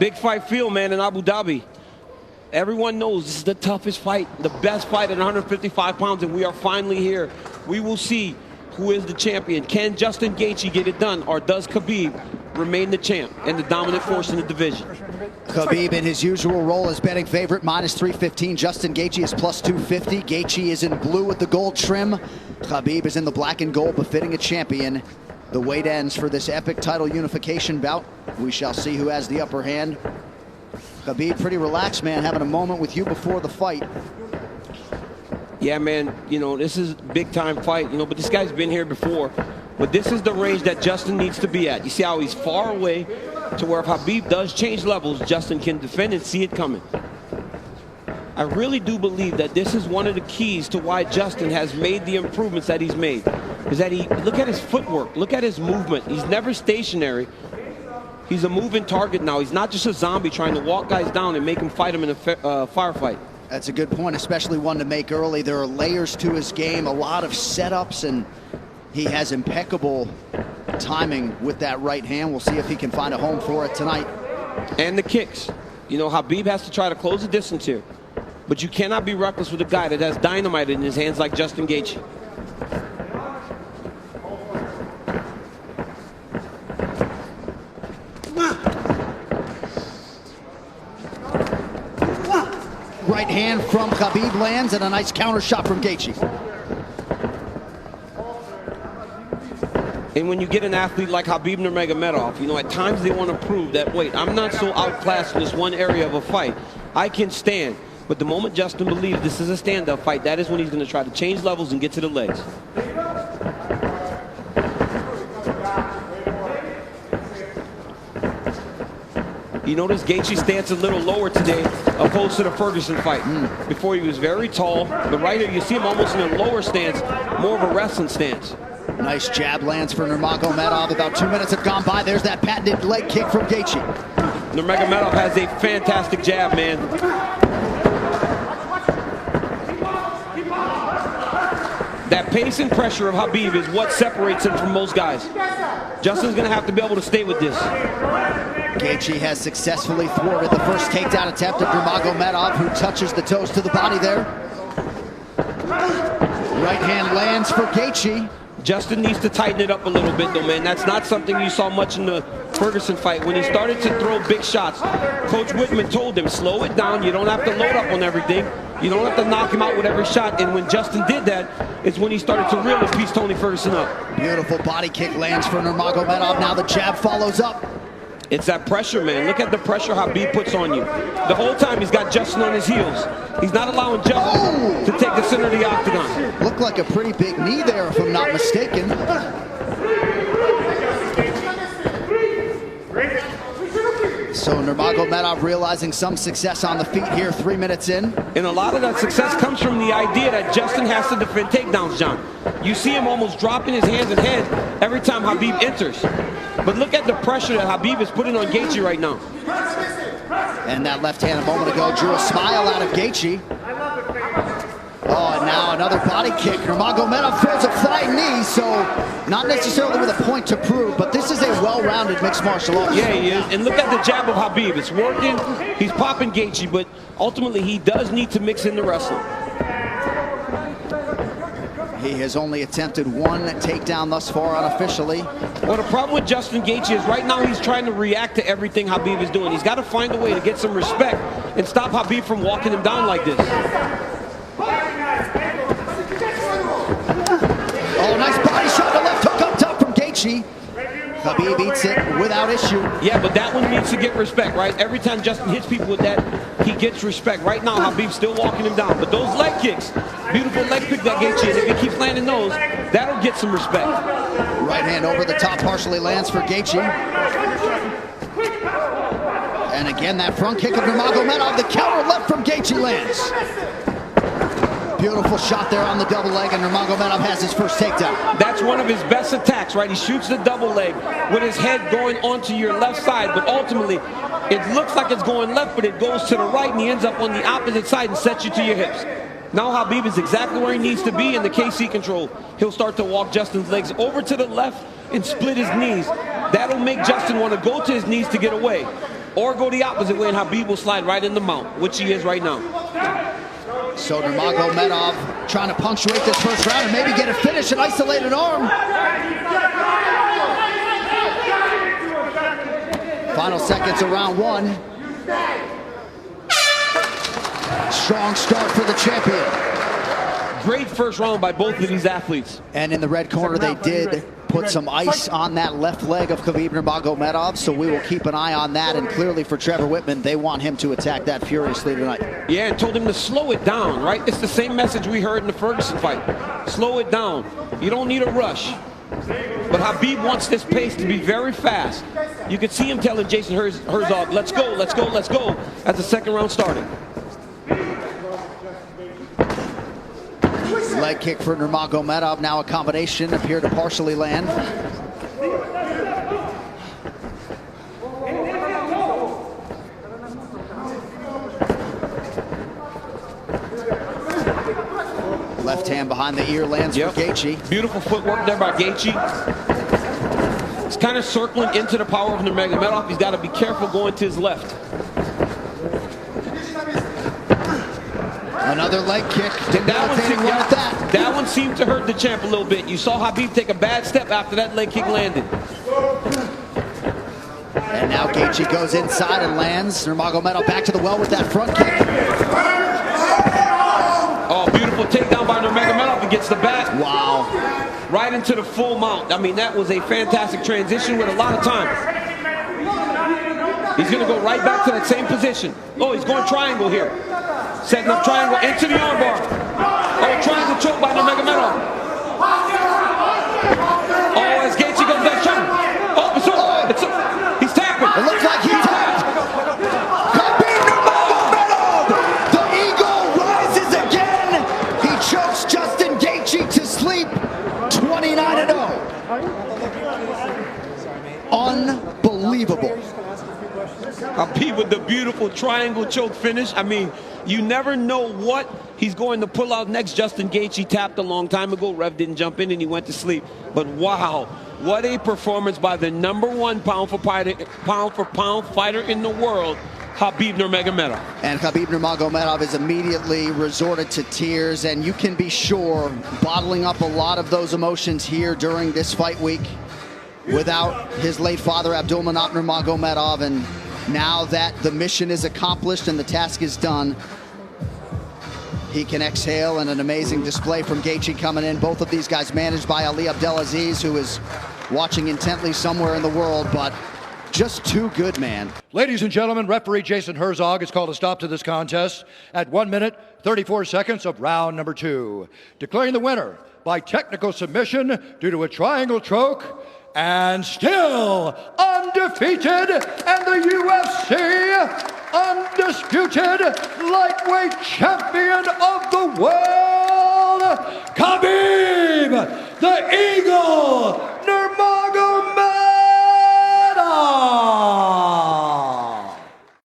Big fight field, man, in Abu Dhabi. Everyone knows this is the toughest fight, the best fight at 155 pounds, and we are finally here. We will see who is the champion. Can Justin Gaethje get it done, or does Khabib remain the champ and the dominant force in the division? Khabib in his usual role as betting favorite, -315. Justin Gaethje is +250. Gaethje is in blue with the gold trim. Khabib is in the black and gold, befitting a champion. The wait ends for this epic title unification bout. We shall see who has the upper hand. Khabib, pretty relaxed, man, having a moment with you before the fight. Yeah, man, you know, this is a big-time fight, you know, but this guy's been here before. But this is the range that Justin needs to be at. You see how he's far away to where if Khabib does change levels, Justin can defend and see it coming. I really do believe that this is one of the keys to why Justin has made the improvements that he's made. Is that look at his footwork, look at his movement. He's never stationary. He's a moving target now. He's not just a zombie trying to walk guys down and make them fight him in a firefight. That's a good point, especially one to make early. There are layers to his game, a lot of setups, and he has impeccable timing with that right hand. We'll see if he can find a home for it tonight. And the kicks. You know, Khabib has to try to close the distance here. But you cannot be reckless with a guy that has dynamite in his hands like Justin Gaethje. Right hand from Khabib lands, and a nice counter shot from Gaethje. And when you get an athlete like Khabib Nurmagomedov, you know, at times they want to prove that, wait, I'm not so outclassed in this one area of a fight. I can stand. But the moment Justin believes this is a stand-up fight, that is when he's going to try to change levels and get to the legs. You notice Gaethje's stance a little lower today opposed to the Ferguson fight. Before he was very tall, but right here you see him almost in a lower stance, more of a wrestling stance. Nice jab lands for Nurmagomedov. About 2 minutes have gone by. There's that patented leg kick from Gaethje. Nurmagomedov has a fantastic jab, man. That pace and pressure of Khabib is what separates him from most guys. Justin's going to have to be able to stay with this. Gaethje has successfully thwarted the first takedown attempt of Nurmagomedov, who touches the toes to the body there. Right hand lands for Gaethje. Justin needs to tighten it up a little bit, though, man. That's not something you saw much in the Ferguson fight. When he started to throw big shots, Coach Whitman told him, slow it down. You don't have to load up on everything. You don't have to knock him out with every shot. And when Justin did that, it's when he started to really piece Tony Ferguson up. Beautiful body kick lands for Nurmagomedov. Now the jab follows up. It's that pressure, man. Look at the pressure Khabib puts on you. The whole time he's got Justin on his heels. He's not allowing Justin to take the center of the octagon. Looked like a pretty big knee there, if I'm not mistaken. So Nurmagomedov realizing some success on the feet here 3 minutes in. And a lot of that success comes from the idea that Justin has to defend takedowns, John. You see him almost dropping his hands and head every time Khabib enters. But look at the pressure that Khabib is putting on Gaethje right now. And that left hand a moment ago drew a smile out of Gaethje. Oh, and now another body kick. Nurmagomedov throws a flying knee, so not necessarily with a point to prove, but this is a well-rounded mixed martial arts. Yeah, he is. And look at the jab of Khabib. It's working. He's popping Gaethje, but ultimately he does need to mix in the wrestling. He has only attempted one takedown thus far unofficially. Well, the problem with Justin Gaethje is right now he's trying to react to everything Khabib is doing. He's got to find a way to get some respect and stop Khabib from walking him down like this. Oh, nice body shot, the left hook up top from Gaethje. Khabib eats it without issue. Yeah, but that one needs to get respect, right? Every time Justin hits people with that, he gets respect. Right now, Khabib's still walking him down. But those leg kicks, beautiful leg kick that Gaethje, and if he keeps landing those, that'll get some respect. Right hand over the top partially lands for Gaethje. And again, that front kick of Nurmagomedov, the counter left from Gaethje lands. Beautiful shot there on the double leg, and Nurmagomedov has his first takedown. That's one of his best attacks, right? He shoots the double leg with his head going onto your left side, but ultimately, it looks like it's going left, but it goes to the right, and he ends up on the opposite side and sets you to your hips. Now Khabib is exactly where he needs to be in the KC control. He'll start to walk Justin's legs over to the left and split his knees. That'll make Justin want to go to his knees to get away. or go the opposite way, and Khabib will slide right in the mount, which he is right now. So Nurmagomedov trying to punctuate this first round and maybe get a finish, an isolated arm. Final seconds of round one. Strong start for the champion. Great first round by both of these athletes. And in the red corner, they did put some ice on that left leg of Khabib Nurmagomedov, so we will keep an eye on that. And clearly for Trevor Whitman, they want him to attack that furiously tonight. Yeah, and told him to slow it down, right? It's the same message we heard in the Ferguson fight. Slow it down. You don't need a rush. But Khabib wants this pace to be very fast. You could see him telling Jason Herzog, let's go, let's go, let's go, as the second round started. Leg kick for Nurmagomedov, now a combination, appear to partially land. Left hand behind the ear lands for Geici. Beautiful footwork there by Geici. He's kind of circling into the power of Nurmagomedov. He's got to be careful going to his left. Another leg kick. That one seemed to hurt the champ a little bit. You saw Khabib take a bad step after that leg kick landed. And now Geici goes inside and lands. Nurmagomedov back to the well with that front kick. Oh, beautiful takedown by Nurmagomedov against the back. Wow. Right into the full mount. I mean, that was a fantastic transition with a lot of time. He's going to go right back to that same position. Oh, he's going triangle here. Setting up triangle into the armbar. Oh, triangle choke by Nurmagomedov. Oh, as Geici goes back shot. Oh, he's tapping. It looks like he tapped. Khabib Nurmagomedov. The eagle rises again. He chokes Justin Geici to sleep. 29-0. Unbelievable. Khabib with the beautiful triangle choke finish. I mean, you never know what he's going to pull out next. Justin Geici tapped a long time ago. Rev didn't jump in and he went to sleep. But wow, what a performance by the #1 pound for pound fighter in the world, Khabib Nurmagomedov. And Khabib Nurmagomedov is immediately resorted to tears, and you can be sure bottling up a lot of those emotions here during this fight week without his late father Abdulmanap Nurmagomedov. And now that the mission is accomplished and the task is done, he can exhale, and an amazing display from Geici coming in. Both of these guys managed by Ali Abdelaziz, who is watching intently somewhere in the world, but just too good, man. Ladies and gentlemen, referee Jason Herzog has called a stop to this contest at 1 minute, 34 seconds of round number 2, declaring the winner by technical submission due to a triangle choke, and still undefeated, and the UFC undisputed lightweight champion of the world, Khabib, the Eagle